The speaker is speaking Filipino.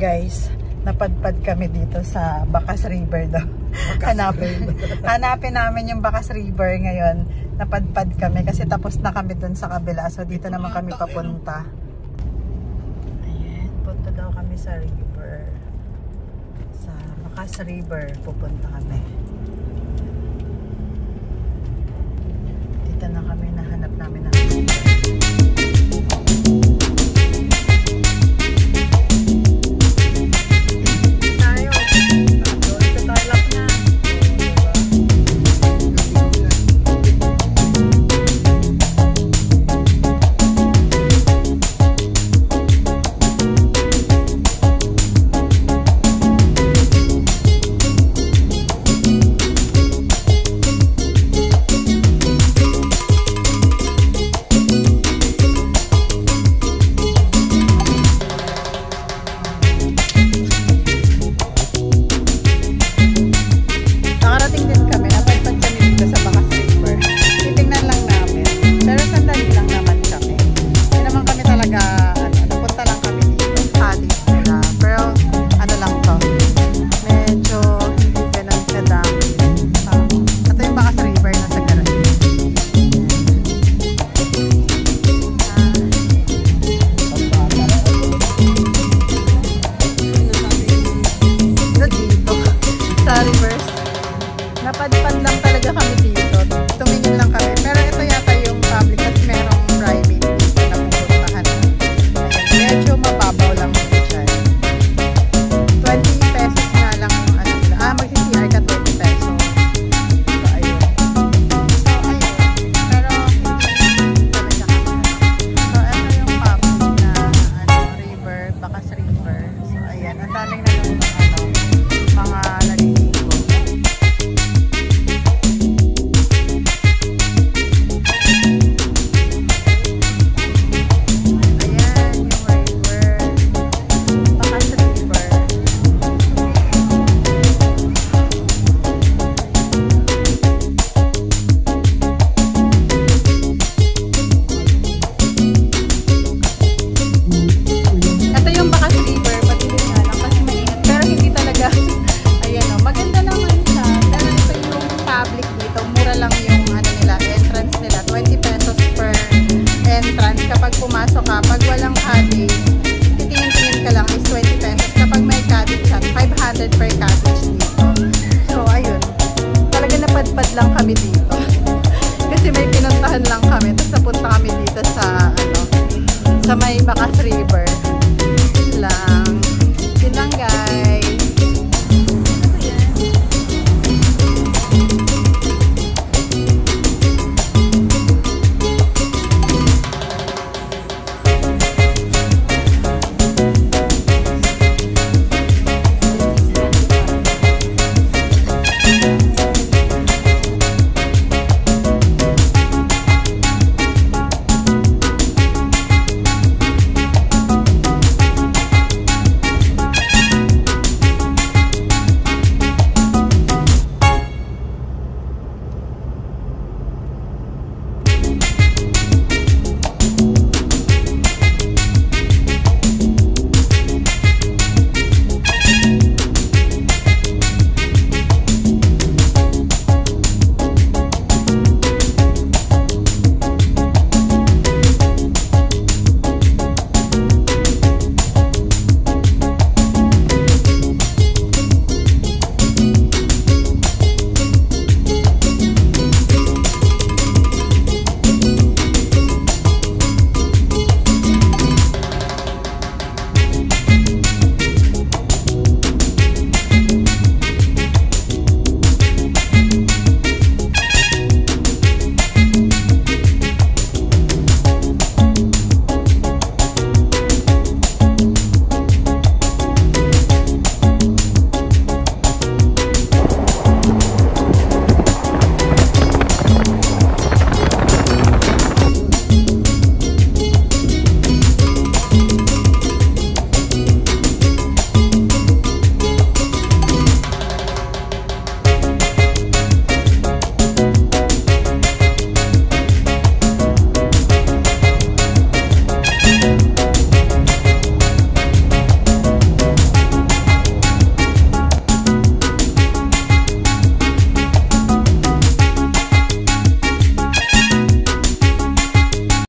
guys, napadpad kami dito sa Bacas River daw. Hanapin namin yung Bacas River ngayon. Napadpad kami kasi tapos na kami dun sa kabila. So dito naman kami papunta. Ayan, punta daw kami sa river. Sa Bacas River pupunta kami. Dito na kami, nahanap namin ng napadpad lang talaga kami dito. Tumingin lang kami. Pero ito yata yung public kasi merong private dito na pupuntahan. Medyo mababaw lang siya. 20 pesos nga lang yung ano nila. Magsi-CR ka 20 pesos. So, ayun. Pero hindi talaga kami. So, ito yung public na river, Bacas River. So, ayan. Ang daming